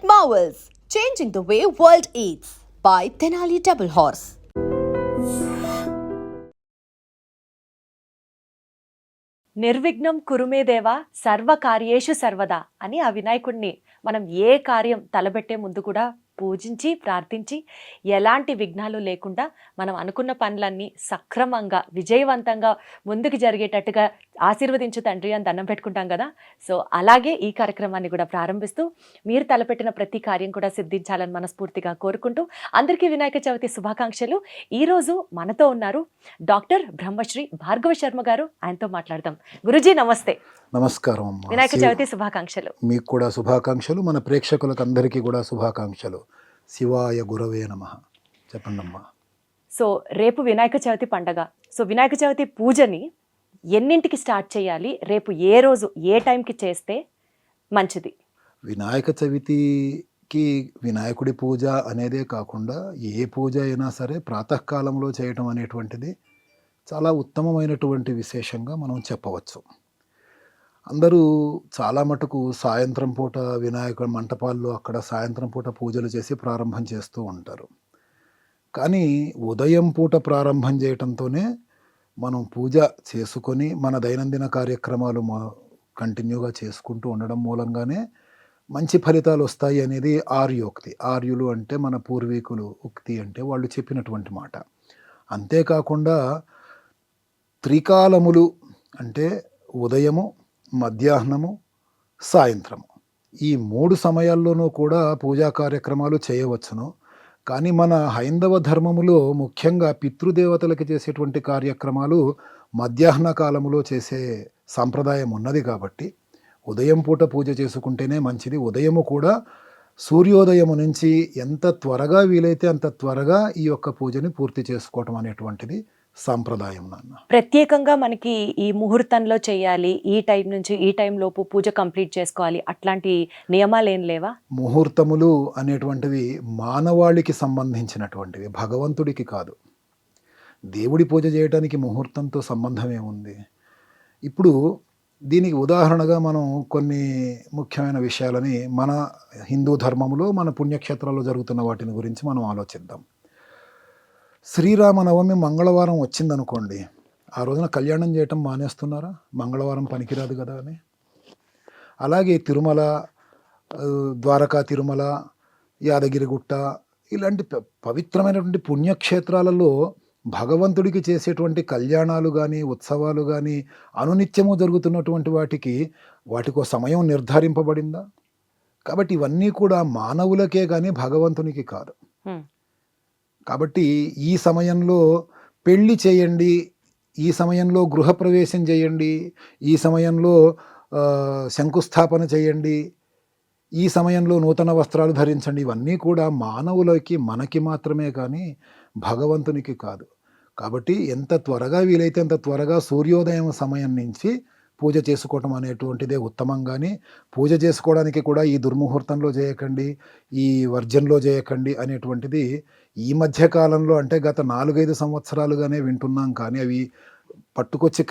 Eat Marvels, changing the way world eats by Tenali Double Horse. నిర్విఘ్నం కురుమే దేవ సర్వకార్యేషు సర్వదా అని ఆ వినాయకుడిని మనం ఏ కార్యం తలబెట్టే ముందు కూడా పూజించి ప్రార్థించి ఎలాంటి విఘ్నాలు లేకుండా మనం అనుకున్న పనులన్నీ సక్రమంగా విజయవంతంగా ముందుకు జరిగేటట్టుగా ఆశీర్వదించు తండ్రి అని దండం పెట్టుకుంటాం కదా. సో అలాగే ఈ కార్యక్రమాన్ని కూడా ప్రారంభిస్తూ మీరు తలపెట్టిన ప్రతి కార్యం కూడా సిద్ధించాలని మనస్ఫూర్తిగా కోరుకుంటూ అందరికీ వినాయక చవితి శుభాకాంక్షలు. ఈరోజు మనతో ఉన్నారు డాక్టర్ బ్రహ్మశ్రీ భార్గవ శర్మ గారు. ఆయనతో మాట్లాడదాం. గురుజీ నమస్తే. నమస్కారం. వినాయక చవితి శుభాకాంక్షలు. మీకు కూడా శుభాకాంక్షలు, మన ప్రేక్షకులకు అందరికీ కూడా శుభాకాంక్షలు. శివాయ గురవే నమః. చెప్పండమ్మా. సో రేపు వినాయక చవితి పండగ. సో వినాయక చవితి పూజని ఎన్నింటికి స్టార్ట్ చేయాలి, రేపు ఏ రోజు ఏ టైంకి చేస్తే మంచిది? వినాయక చవితికి వినాయకుడి పూజ అనేదే కాకుండా ఏ పూజ అయినా సరే ప్రాతకాలంలో చేయటం అనేటువంటిది చాలా ఉత్తమమైనటువంటి విశేషంగా మనం చెప్పవచ్చు. అందరూ చాలా మటుకు సాయంత్రం పూట వినాయక మంటపాల్లో అక్కడ సాయంత్రం పూట పూజలు చేసి ప్రారంభం చేస్తూ ఉంటారు. కానీ ఉదయం పూట ప్రారంభం చేయటంతోనే మనం పూజ చేసుకొని మన దైనందిన కార్యక్రమాలు కంటిన్యూగా చేసుకుంటూ ఉండడం మూలంగానే మంచి ఫలితాలు వస్తాయి అనేది ఆర్యోక్తి. ఆర్యులు అంటే మన పూర్వీకులు ఉక్తి, అంటే వాళ్ళు చెప్పినటువంటి మాట. అంతేకాకుండా త్రికాలములు అంటే ఉదయము, మధ్యాహ్నము, సాయంత్రము, ఈ 3 సమయాల్లోనూ కూడా పూజా కార్యక్రమాలు చేయవచ్చును. కానీ మన హైందవ ధర్మములో ముఖ్యంగా పితృదేవతలకి చేసేటువంటి కార్యక్రమాలు మధ్యాహ్న కాలములో చేసే సాంప్రదాయం ఉన్నది కాబట్టి ఉదయం పూట పూజ చేసుకుంటేనే మంచిది. ఉదయము కూడా సూర్యోదయము నుంచి ఎంత త్వరగా వీలైతే అంత త్వరగా ఈ యొక్క పూజని పూర్తి చేసుకోవటం అనేటువంటిది సాంప్రదాయం. నాన్న ప్రత్యేకంగా మనకి ఈ ముహూర్తంలో చేయాలి, ఈ టైం నుంచి ఈ టైం లోపు పూజ కంప్లీట్ చేసుకోవాలి, అట్లాంటి నియమాలు ఏం లేవా? ముహూర్తములు అనేటువంటివి మానవాళికి సంబంధించినటువంటివి, భగవంతుడికి కాదు. దేవుడి పూజ చేయడానికి ముహూర్తంతో సంబంధం ఏముంది? ఇప్పుడు దీనికి ఉదాహరణగా మనం కొన్ని ముఖ్యమైన విషయాలని మన హిందూ ధర్మంలో మన పుణ్యక్షేత్రాల్లో జరుగుతున్న వాటిని గురించి మనం ఆలోచిద్దాం. శ్రీరామనవమి మంగళవారం వచ్చిందనుకోండి, ఆ రోజున కళ్యాణం చేయటం మానేస్తున్నారా? మంగళవారం పనికిరాదు కదా అని. అలాగే తిరుమల, ద్వారకా తిరుమల, యాదగిరిగుట్ట ఇలాంటి పవిత్రమైనటువంటి పుణ్యక్షేత్రాలలో భగవంతుడికి చేసేటువంటి కళ్యాణాలు కానీ ఉత్సవాలు కానీ అనునిత్యము జరుగుతున్నటువంటి వాటికో సమయం నిర్ధారింపబడిందా? కాబట్టి ఇవన్నీ కూడా మానవులకే కానీ భగవంతునికి కాదు. కాబట్టి ఈ సమయంలో పెళ్ళి చేయండి, ఈ సమయంలో గృహప్రవేశం చేయండి, ఈ సమయంలో శంకుస్థాపన చేయండి, ఈ సమయంలో నూతన వస్త్రాలు ధరించండి, ఇవన్నీ కూడా మానవులకి మనకి మాత్రమే కానీ భగవంతునికి కాదు. కాబట్టి ఎంత త్వరగా వీలైతే అంత త్వరగా సూర్యోదయం సమయం నుంచి పూజ చేసుకోవటం అనేటువంటిదే ఉత్తమం. కానీ పూజ చేసుకోవడానికి కూడా ఈ దుర్ముహూర్తంలో చేయకండి, ఈ వర్జంలో చేయకండి అనేటువంటిది ఈ మధ్య కాలంలో, అంటే గత 4-5 సంవత్సరాలుగానే వింటున్నాం. కానీ అవి పట్టుకొచ్చి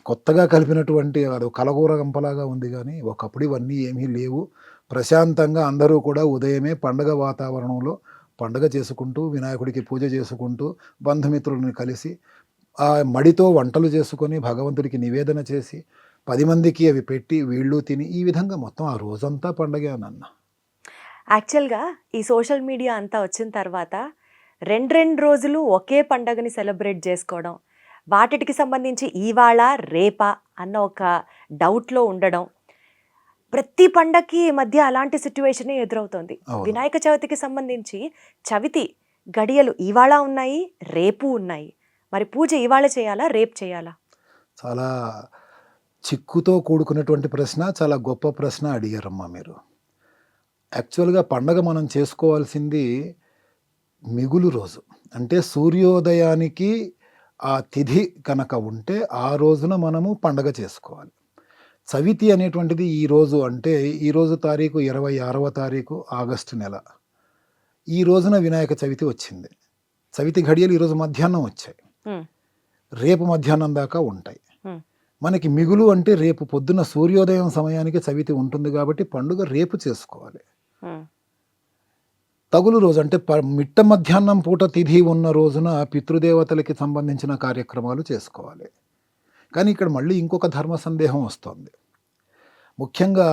కొత్తగా కలిపినటువంటి అది కలగూర గంపలాగా ఉంది. కానీ ఒకప్పుడు ఇవన్నీ ఏమీ లేవు. ప్రశాంతంగా అందరూ కూడా ఉదయమే పండగ వాతావరణంలో పండగ చేసుకుంటూ, వినాయకుడికి పూజ చేసుకుంటూ, బంధుమిత్రులను కలిసి ఆ మడితో వంటలు చేసుకొని భగవంతుడికి నివేదన చేసి 10 మందికి అవి పెట్టి వీళ్ళు తిని, ఈ విధంగా మొత్తం ఆ రోజంతా పండగే అన్న. యాక్చువల్గా ఈ సోషల్ మీడియా అంతా వచ్చిన తర్వాత 2 రోజులు ఒకే పండగని సెలబ్రేట్ చేసుకోవడం, వాటికి సంబంధించి ఇవాళ రేపా అన్న ఒక డౌట్లో ఉండడం, ప్రతి పండగకి మధ్య అలాంటి సిచ్యువేషనే ఎదురవుతుంది. వినాయక చవితికి సంబంధించి చవితి గడియలు ఇవాళ ఉన్నాయి, రేపు ఉన్నాయి. మరి పూజ ఇవాళ చేయాలా, రేపు చేయాలా? చాలా చిక్కుతో కూడుకున్నటువంటి ప్రశ్న, చాలా గొప్ప ప్రశ్న అడిగారమ్మా మీరు. యాక్చువల్గా పండగ మనం చేసుకోవాల్సింది మిగులు రోజు, అంటే సూర్యోదయానికి ఆ తిథి కనుక ఉంటే ఆ రోజున మనము పండగ చేసుకోవాలి. చవితి అనేటువంటిది ఈరోజు, అంటే ఈరోజు తారీఖు 26వ తారీఖు ఆగస్టు నెల. ఈ రోజున వినాయక చవితి వచ్చింది. చవితి ఘడియలు ఈరోజు మధ్యాహ్నం వచ్చాయి, రేపు మధ్యాహ్నం దాకా ఉంటాయి. మనకి మిగులు అంటే రేపు పొద్దున్న సూర్యోదయం సమయానికి చవితి ఉంటుంది కాబట్టి పండుగ రేపు చేసుకోవాలి. ఉమ్, తగులు రోజు అంటే మిట్ట మధ్యాహ్నం పూట తిథి ఉన్న రోజున పితృదేవతలకి సంబంధించిన కార్యక్రమాలు చేసుకోవాలి. కానీ ఇక్కడ మళ్ళీ ఇంకొక ధర్మ సందేహం వస్తుంది. ముఖ్యంగా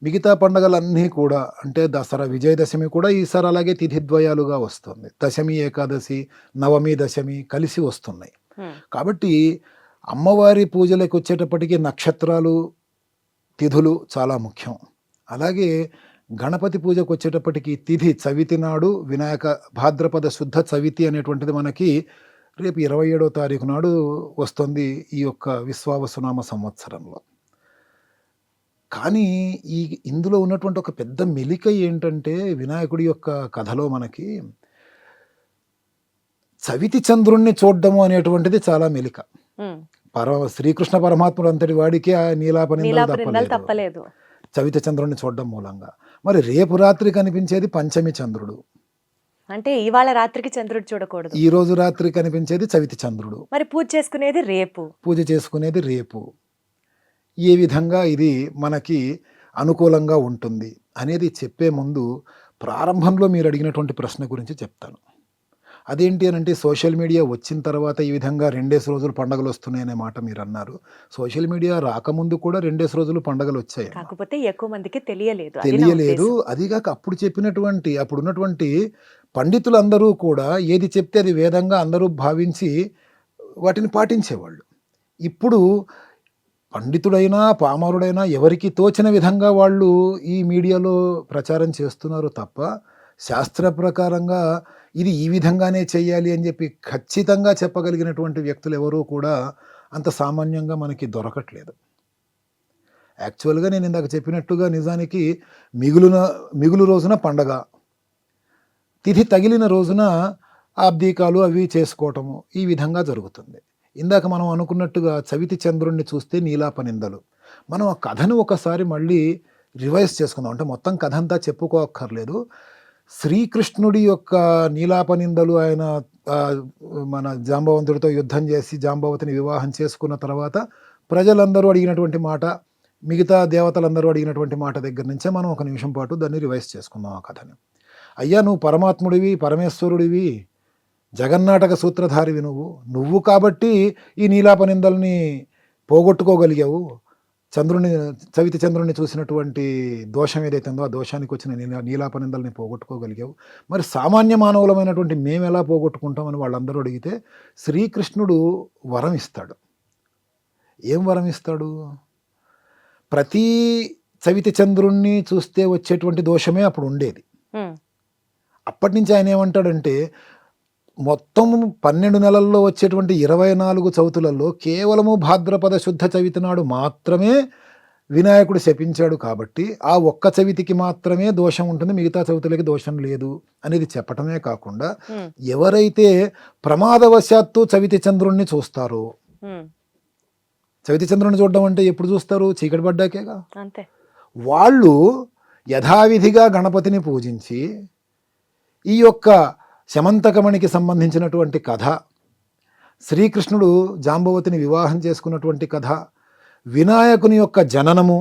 మిగతా పండుగలన్నీ కూడా అంటే దసరా, విజయదశమి కూడా ఈసారి అలాగే తిథిద్వయాలుగా వస్తుంది. దశమి, ఏకాదశి, నవమి, దశమి కలిసి వస్తున్నాయి. ఉమ్, కాబట్టి అమ్మవారి పూజలకు వచ్చేటప్పటికి నక్షత్రాలు, తిథులు చాలా ముఖ్యం. అలాగే గణపతి పూజకు వచ్చేటప్పటికి తిథి చవితి నాడు వినాయక భాద్రపద శుద్ధ చవితి అనేటువంటిది మనకి రేపు 27వ తారీఖు నాడు వస్తుంది ఈ యొక్క విశ్వావసునామ సంవత్సరంలో. కానీ ఇందులో ఉన్నటువంటి ఒక పెద్ద మెలిక ఏంటంటే వినాయకుడి యొక్క కథలో మనకి చవితి చంద్రుణ్ణి చూడడము అనేటువంటిది చాలా మెలిక. ఉమ్. శ్రీకృష్ణ పరమాత్ముడు అంతటి వాడికి ఆ నీలాపనిందలు నీలాపనిందలు తప్పలేదు తప్పలేదు. చవితి చంద్రుణ్ణి చూడడం మూలంగా. మరి రేపు రాత్రి కనిపించేది పంచమి చంద్రుడు, అంటే ఇవాళ రాత్రికి చంద్రుడు చూడకూడదు. ఈ రోజు రాత్రి కనిపించేది చవితి చంద్రుడు. మరి పూజ చేసుకునేది రేపు. పూజ చేసుకునేది రేపు. ఏ విధంగా ఇది మనకి అనుకూలంగా ఉంటుంది అనేది చెప్పే ముందు ప్రారంభంలో మీరు అడిగినటువంటి ప్రశ్న గురించి చెప్తాను. అదేంటి అని అంటే సోషల్ మీడియా వచ్చిన తర్వాత ఈ విధంగా 2 రోజులు పండుగలు వస్తున్నాయనే మాట మీరు అన్నారు. సోషల్ మీడియా రాకముందు కూడా 2 రోజులు పండుగలు వచ్చాయి, కాకపోతే ఎక్కువ మందికి తెలియలేదు. అది నా తెలియలేదు. ఉద్దేశం. అదిగాక అప్పుడున్నటువంటి పండితులందరూ కూడా ఏది చెప్తే అది వేదంగా అందరూ భావించి వాటిని పాటించేవాళ్ళు. ఇప్పుడు పండితుడైనా పామరుడైనా ఎవరికి తోచిన విధంగా వాళ్ళు ఈ మీడియాలో ప్రచారం చేస్తున్నారు తప్ప శాస్త్ర ప్రకారంగా ఇది ఈ విధంగానే చెయ్యాలి అని చెప్పి ఖచ్చితంగా చెప్పగలిగినటువంటి వ్యక్తులు ఎవరూ కూడా అంత సామాన్యంగా మనకి దొరకట్లేదు. యాక్చువల్గా నేను ఇందాక చెప్పినట్టుగా నిజానికి మిగులు రోజున పండగ, తిథి తగిలిన రోజున ఆబ్దీకాలు అవి చేసుకోవటము ఈ విధంగా జరుగుతుంది. ఇందాక మనం అనుకున్నట్టుగా చవితి చంద్రుణ్ణి చూస్తే నీలాపనిందలు. మనం ఆ కథను ఒకసారి మళ్ళీ రివైజ్ చేసుకుందాం. అంటే మొత్తం కథ అంతా చెప్పుకోక్కర్లేదు. శ్రీకృష్ణుడి యొక్క నీలాపనిందలు ఆయన మన జాంబవంతుడితో యుద్ధం చేసి జాంబవతిని వివాహం చేసుకున్న తర్వాత ప్రజలందరూ అడిగినటువంటి మాట, మిగతా దేవతలందరూ అడిగినటువంటి మాట దగ్గర నుంచే మనం ఒక నిమిషం పాటు దాన్ని రివైజ్ చేసుకుందాం ఆ కథని. అయ్యా నువ్వు పరమాత్ముడివి, పరమేశ్వరుడివి, జగన్నాటక సూత్రధారివి, నువ్వు కాబట్టి ఈ నీలాపనిందల్ని పోగొట్టుకోగలిగావు. చవితి చంద్రుడిని చూసినటువంటి దోషం ఏదైతే ఉందో ఆ దోషానికి వచ్చిన నీలాపనిందల్ని పోగొట్టుకోగలిగావు. మరి సామాన్య మానవులమైనటువంటి మేము ఎలా పోగొట్టుకుంటామని వాళ్ళందరూ అడిగితే శ్రీకృష్ణుడు వరం ఇస్తాడు. ఏం వరం ఇస్తాడు? ప్రతి చవితి చంద్రుణ్ణి చూస్తే వచ్చేటువంటి దోషమే అప్పుడు ఉండేది. ఉమ్, అప్పటి నుంచి ఆయన ఏమంటాడంటే మొత్తం 12 నెలల్లో వచ్చేటువంటి 24 చవితులలో కేవలము భాద్రపద శుద్ధ చవితి నాడు మాత్రమే వినాయకుడు శపించాడు కాబట్టి ఆ ఒక్క చవితికి మాత్రమే దోషం ఉంటుంది, మిగతా చవితులకి దోషం లేదు అనేది చెప్పటమే కాకుండా ఉమ్, ఎవరైతే ప్రమాదవశాత్తు చవితి చంద్రుణ్ణి చూస్తారో, ఉమ్, చవితి చంద్రుణ్ణి చూడడం అంటే ఎప్పుడు చూస్తారు? చీకటి పడ్డాకేగా. అంతే. వాళ్ళు యథావిధిగా గణపతిని పూజించి ఈ యొక్క శమంతకమణికి సంబంధించినటువంటి కథ, శ్రీకృష్ణుడు జాంబవతిని వివాహం చేసుకున్నటువంటి కథ, వినాయకుని యొక్క జననము,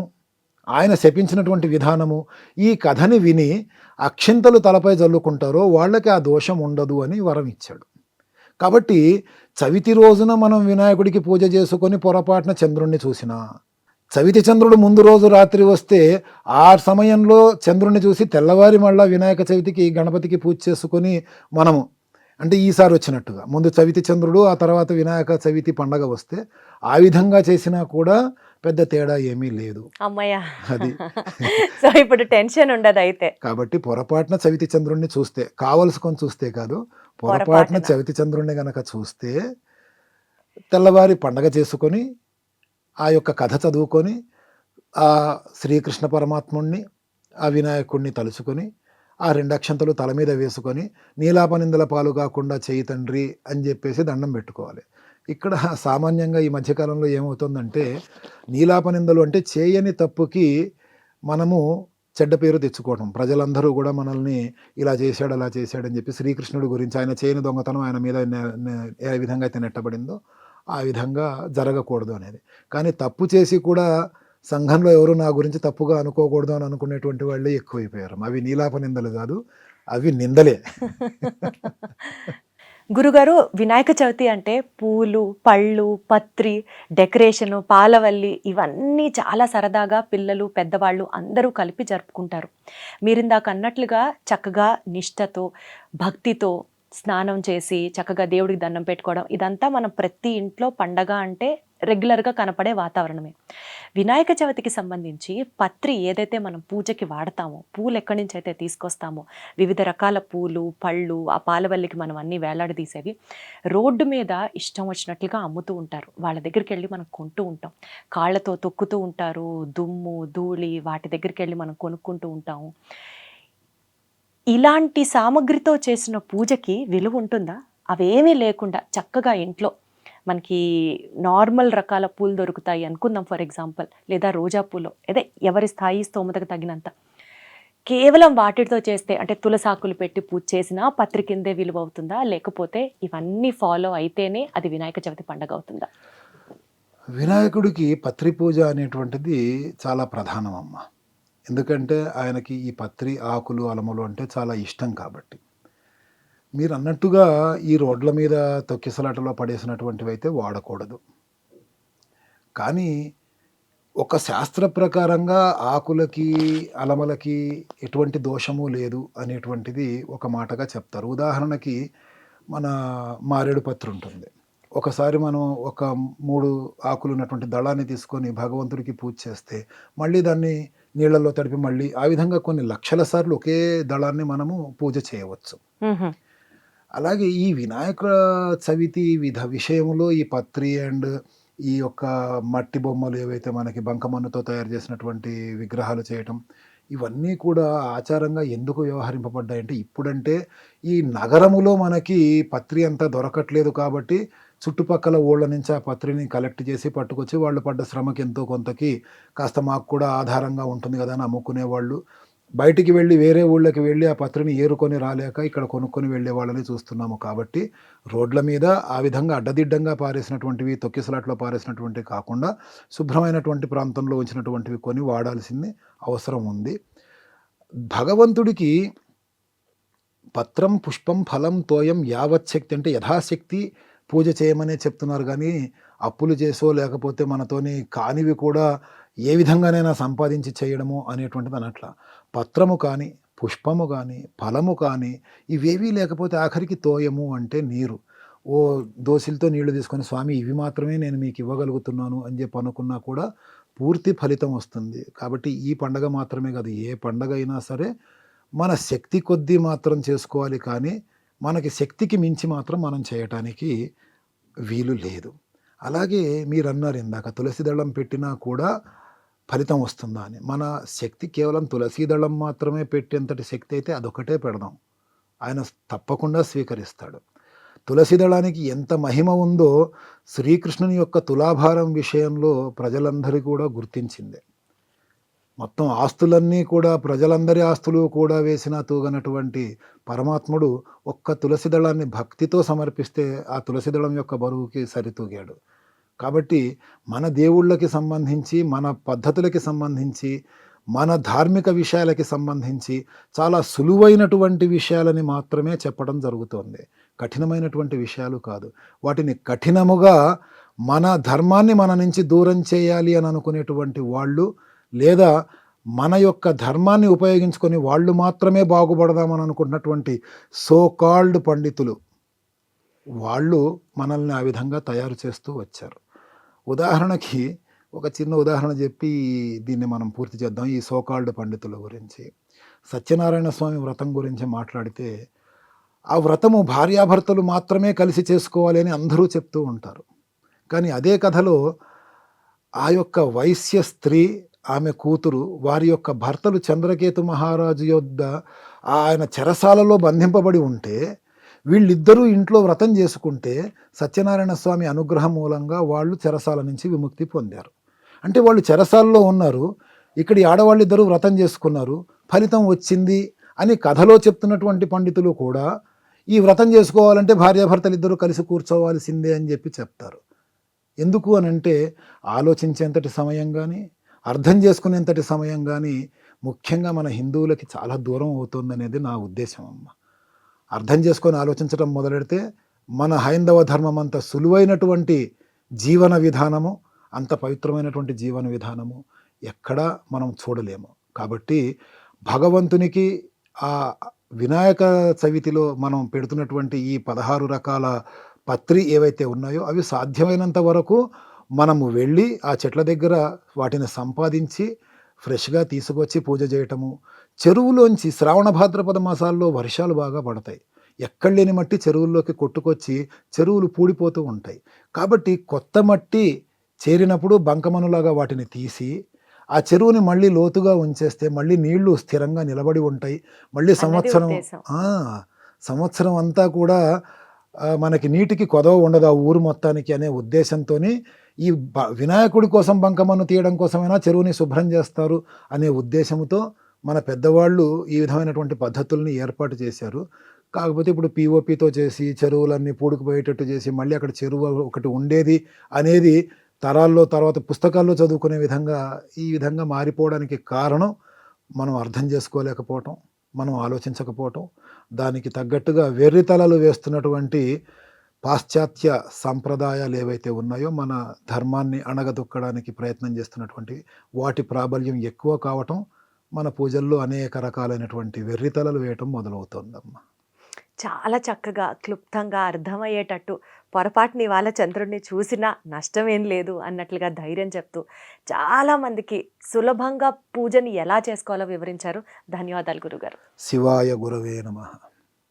ఆయన శపించినటువంటి విధానము, ఈ కథని విని అక్షింతలు తలపై జల్లుకుంటారో వాళ్ళకి ఆ దోషం ఉండదు అని వరం ఇచ్చాడు. కాబట్టి చవితి రోజున మనం వినాయకుడికి పూజ చేసుకొని పొరపాటున చంద్రుణ్ణి చూసినా, చవితి చంద్రుడు ముందు రోజు రాత్రి వస్తే ఆ సమయంలో చంద్రుడిని చూసి తెల్లవారి మళ్ళా వినాయక చవితికి గణపతికి పూజ చేసుకొని మనము అంటే ఈసారి వచ్చినట్టుగా ముందు చవితి చంద్రుడు ఆ తర్వాత వినాయక చవితి పండగ వస్తే ఆ విధంగా చేసినా కూడా పెద్ద తేడా ఏమీ లేదు. అమ్మయ్య. అది సో ఇప్పుడు టెన్షన్ ఉండదు అయితే. కాబట్టి పొరపాటున చవితి చంద్రుడిని చూస్తే, కావలసుకొని చూస్తే కాదు, పొరపాటున పొరపాటున. చవితి చంద్రుడిని గనక చూస్తే తెల్లవారి పండగ చేసుకొని ఆ యొక్క కథ చదువుకొని ఆ శ్రీకృష్ణ పరమాత్ముణ్ణి ఆ వినాయకుడిని తలుచుకొని ఆ 2 అక్షంతలు తల మీద వేసుకొని నీలాపనిందల పాలు కాకుండా చేయి తండ్రి అని చెప్పేసి దండం పెట్టుకోవాలి. ఇక్కడ సామాన్యంగా ఈ మధ్యకాలంలో ఏమవుతుందంటే నీలాపనిందలు అంటే చేయని తప్పుకి మనము చెడ్డ పేరు తెచ్చుకోవడం. ప్రజలందరూ కూడా మనల్ని ఇలా చేశాడు అలా చేశాడని చెప్పి శ్రీకృష్ణుడి గురించి ఆయన చేయని దొంగతనం ఆయన మీద ఏ విధంగా అయితే నెట్టబడిందో ఆ విధంగా జరగకూడదు అనేది. కానీ తప్పు చేసి కూడా సంఘంలో ఎవరు నా గురించి తప్పుగా అనుకోకూడదు అని అనుకునేటువంటి వాళ్ళే ఎక్కువైపోయారు. అవి నీలాప నిందలు కాదు, అవి నిందలే. గురుగారు, వినాయక చవితి అంటే పూలు, పళ్ళు, పత్రి, డెకరేషను, పాలవల్లి ఇవన్నీ చాలా సరదాగా పిల్లలు, పెద్దవాళ్ళు అందరూ కలిపి జరుపుకుంటారు. మీరిందాక అన్నట్లుగా చక్కగా నిష్టతో, భక్తితో స్నానం చేసి చక్కగా దేవుడికి దండం పెట్టుకోవడం, ఇదంతా మనం ప్రతి ఇంట్లో పండగ అంటే రెగ్యులర్గా కనపడే వాతావరణమే. వినాయక చవితికి సంబంధించి పత్రి ఏదైతే మనం పూజకి వాడతామో, పూలు ఎక్కడి నుంచి అయితే తీసుకొస్తామో, వివిధ రకాల పూలు, పళ్ళు, ఆ పాలవల్లికి మనం అన్నీ వేలాడదీసేవి రోడ్డు మీద ఇష్టం వచ్చినట్లుగా అమ్ముతూ ఉంటారు. వాళ్ళ దగ్గరికి వెళ్ళి మనం కొంటూ ఉంటాం. కాళ్ళతో తొక్కుతూ ఉంటారు, దుమ్ము, ధూళి, వాటి దగ్గరికి వెళ్ళి మనం కొనుక్కుంటూ ఉంటాము. ఇలాంటి సామగ్రితో చేసిన పూజకి విలువ ఉంటుందా? అవేమీ లేకుండా చక్కగా ఇంట్లో మనకి నార్మల్ రకాల పూలు దొరుకుతాయి అనుకుందాం ఫర్ ఎగ్జాంపుల్, లేదా రోజా పూలు, అదే ఎవరి స్థాయి స్తోమతకు తగినంత, కేవలం వాటితో చేస్తే అంటే తులసాకులు పెట్టి పూజ చేసినా పత్రి కిందే విలువ అవుతుందా? లేకపోతే ఇవన్నీ ఫాలో అయితేనే అది వినాయక చవితి పండుగ అవుతుందా? వినాయకుడికి పత్రి పూజ అనేటువంటిది చాలా ప్రధానం అమ్మ. ఎందుకంటే ఆయనకి ఈ పత్రి, ఆకులు, అలములు అంటే చాలా ఇష్టం కాబట్టి. మీరు అన్నట్టుగా ఈ రోడ్ల మీద తొక్కిసలాటలో పడేసినటువంటివి అయితే వాడకూడదు. కానీ ఒక శాస్త్ర ప్రకారంగా ఆకులకి, అలమలకి ఎటువంటి దోషము లేదు అనేటువంటిది ఒక మాటగా చెప్తారు. ఉదాహరణకి మన మారేడు పత్రి ఉంటుంది. ఒకసారి మనం ఒక 3 ఆకులు ఉన్నటువంటి దళాన్ని తీసుకొని భగవంతుడికి పూజ చేస్తే మళ్ళీ దాన్ని నీళ్ళల్లో తడిపి మళ్ళీ ఆ విధంగా కొన్ని లక్షల సార్లు ఒకే దళాన్ని మనము పూజ చేయవచ్చు. అలాగే ఈ వినాయక చవితి విషయంలో ఈ పత్రి అండ్ ఈ యొక్క మట్టి బొమ్మలు ఏవైతే మనకి బంకమన్నుతో తయారు చేసినటువంటి విగ్రహాలు చేయటం, ఇవన్నీ కూడా ఆచారంగా ఎందుకు వ్యవహరింపబడ్డాయంటే, ఇప్పుడంటే ఈ నగరములో మనకి పత్రి అంతా దొరకట్లేదు కాబట్టి చుట్టుపక్కల ఊళ్ళ నుంచి ఆ పత్రిని కలెక్ట్ చేసి పట్టుకొచ్చి వాళ్ళు పడ్డ శ్రమకి ఎంతో కొంతకి కాస్త మాకు కూడా ఆధారంగా ఉంటుంది కదా అని అమ్ముకునేవాళ్ళు. బయటికి వెళ్ళి వేరే ఊళ్ళకి వెళ్ళి ఆ పత్రిని ఏరుకొని రాలేక ఇక్కడ కొనుక్కొని వెళ్ళే వాళ్ళని చూస్తున్నాము. కాబట్టి రోడ్ల మీద ఆ విధంగా అడ్డదిడ్డంగా పారేసినటువంటివి, తొక్కిసలాట్లో పారేసినటువంటివి కాకుండా శుభ్రమైనటువంటి ప్రాంతంలో ఉంచినటువంటివి కొని వాడాల్సింది అవసరం ఉంది. భగవంతుడికి పత్రం, పుష్పం, ఫలం, తోయం యావచ్చక్తి అంటే యథాశక్తి పూజ చేయమనే చెప్తున్నారు. కానీ అప్పులు చేసో లేకపోతే మనతోని కానివి కూడా ఏ విధంగానైనా సంపాదించి చేయడము అనేటువంటిది అనట్లా. పత్రము కానీ, పుష్పము కానీ, ఫలము కానీ ఇవేవీ లేకపోతే ఆఖరికి తోయము అంటే నీరు. ఓ దోసిలతో నీళ్లు తీసుకొని స్వామి ఇవి మాత్రమే నేను మీకు ఇవ్వగలుగుతున్నాను అని చెప్పి అనుకున్నా కూడా పూర్తి ఫలితం వస్తుంది. కాబట్టి ఈ పండగ మాత్రమే కాదు, ఏ పండగ అయినా సరే మన శక్తి కొద్దీ మాత్రం చేసుకోవాలి. కానీ మనకి శక్తికి మించి మాత్రం మనం చేయటానికి వీలు లేదు. అలాగే మీరు అన్నారు ఇందాక తులసి దళం పెట్టినా కూడా ఫలితం వస్తుందా అని. మన శక్తి కేవలం తులసి దళం మాత్రమే పెట్టేంతటి శక్తి అయితే అదొకటే పెడదాం, ఆయన తప్పకుండా స్వీకరిస్తాడు. తులసి దళానికి ఎంత మహిమ ఉందో శ్రీకృష్ణుని యొక్క తులాభారం విషయంలో ప్రజలందరూ కూడా గుర్తించిందే. మొత్తం ఆస్తులన్నీ కూడా ప్రజలందరి ఆస్తులు కూడా వేసినా తూగనటువంటి పరమాత్ముడు ఒక్క తులసి దళాన్ని భక్తితో సమర్పిస్తే ఆ తులసి దళం యొక్క బరువుకి సరితూగాడు. కాబట్టి మన దేవుళ్ళకి సంబంధించి, మన పద్ధతులకి సంబంధించి, మన ధార్మిక విషయాలకి సంబంధించి చాలా సులువైనటువంటి విషయాలని మాత్రమే చెప్పడం జరుగుతోంది, కఠినమైనటువంటి విషయాలు కాదు. వాటిని కఠినముగా మన ధర్మాన్ని మన నుంచి దూరం చేయాలి అని అనుకునేటువంటి వాళ్ళు, లేదా మన యొక్క ధర్మాన్ని ఉపయోగించుకొని వాళ్ళు మాత్రమే బాగుపడదామని అనుకుంటున్నటువంటి సో కాల్డ్ పండితులు, వాళ్ళు మనల్ని ఆ విధంగా తయారు చేస్తూ వచ్చారు. ఉదాహరణకి ఒక చిన్న ఉదాహరణ చెప్పి దీన్ని మనం పూర్తి చేద్దాం. ఈ సో కాల్డ్ పండితుల గురించి సత్యనారాయణ స్వామి వ్రతం గురించి మాట్లాడితే, ఆ వ్రతము భార్యాభర్తలు మాత్రమే కలిసి చేసుకోవాలి అని అందరూ చెప్తూ ఉంటారు. కానీ అదే కథలో ఆ యొక్క వైశ్య స్త్రీ, ఆమె కూతురు, వారి యొక్క భర్తలు చంద్రకేతు మహారాజు యొద్ద ఆయన చెరసాలలో బంధింపబడి ఉంటే వీళ్ళిద్దరూ ఇంట్లో వ్రతం చేసుకుంటే సత్యనారాయణ స్వామి అనుగ్రహం మూలంగా వాళ్ళు చెరసాల నుంచి విముక్తి పొందారు. అంటే వాళ్ళు చెరసాలలో ఉన్నారు, ఇక్కడి ఆడవాళ్ళిద్దరూ వ్రతం చేసుకున్నారు, ఫలితం వచ్చింది అని కథలో చెప్తున్నటువంటి పండితులు కూడా ఈ వ్రతం చేసుకోవాలంటే భార్యాభర్తలు ఇద్దరూ కలిసి కూర్చోవాల్సిందే అని చెప్పి చెప్తారు. ఎందుకు అనంటే ఆలోచించేంతటి సమయం కానీ, అర్థం చేసుకునేంతటి సమయం కానీ ముఖ్యంగా మన హిందువులకి చాలా దూరం అవుతుందనేది నా ఉద్దేశం అమ్మ. అర్థం చేసుకొని ఆలోచించడం మొదలెడితే మన హైందవ ధర్మం అంత సులువైనటువంటి జీవన విధానము, అంత పవిత్రమైనటువంటి జీవన విధానము ఎక్కడా మనం చూడలేము. కాబట్టి భగవంతునికి ఆ వినాయక చవితిలో మనం పెడుతున్నటువంటి ఈ 16 రకాల పత్రి ఏవైతే ఉన్నాయో అవి సాధ్యమైనంత వరకు మనము వెళ్ళి ఆ చెట్ల దగ్గర వాటిని సంపాదించి ఫ్రెష్గా తీసుకొచ్చి పూజ చేయటము. చెరువులోంచి శ్రావణ భాద్రపద మాసాల్లో వర్షాలు బాగా పడతాయి. ఎక్కడ లేని మట్టి చెరువుల్లోకి కొట్టుకొచ్చి చెరువులు పూడిపోతూ ఉంటాయి. కాబట్టి కొత్త మట్టి చేరినప్పుడు బంకమనులాగా వాటిని తీసి ఆ చెరువుని మళ్ళీ లోతుగా ఉంచేస్తే మళ్ళీ నీళ్లు స్థిరంగా నిలబడి ఉంటాయి. మళ్ళీ అన్నది సంవత్సరం ఉద్దేశం. సంవత్సరం అంతా కూడా మనకి నీటికి కొదవ ఉండదు ఆ ఊరు మొత్తానికి అనే ఉద్దేశంతోని ఈ వినాయకుడి కోసం బంకమన్ను తీయడం కోసమైనా చెరువుని శుభ్రం చేస్తారు అనే ఉద్దేశంతో మన పెద్దవాళ్ళు ఈ విధమైనటువంటి పద్ధతుల్ని ఏర్పాటు చేశారు. కాకపోతే ఇప్పుడు పిఓపితో చేసి చెరువులన్నీ పూడుకుపోయేటట్టు చేసి మళ్ళీ అక్కడ చెరువు ఒకటి ఉండేది అనేది తరాల్లో తర్వాత పుస్తకాల్లో చదువుకునే విధంగా ఈ విధంగా మారిపోవడానికి కారణం మనం అర్థం చేసుకోలేకపోవటం, మనం ఆలోచించకపోవటం, దానికి తగ్గట్టుగా వెర్రితలలు వేస్తున్నటువంటి పాశ్చాత్య సంప్రదాయాలు ఏవైతే ఉన్నాయో మన ధర్మాన్ని అణగదొక్కడానికి ప్రయత్నం చేస్తున్నటువంటి వాటి ప్రాబల్యం ఎక్కువ కావటం మన పూజల్లో అనేక రకాలైనటువంటి వెర్రితలలు వేయటం మొదలవుతోందమ్మా. చాలా చక్కగా క్లుప్తంగా అర్థమయ్యేటట్టు పొరపాటుని ఇవాళ చంద్రుడిని చూసినా నష్టమేం లేదు అన్నట్లుగా ధైర్యం చెప్తూ చాలామందికి సులభంగా పూజని ఎలా చేసుకోవాలో వివరించారు. ధన్యవాదాలు గురుగారు. శివాయ గురవే నమః.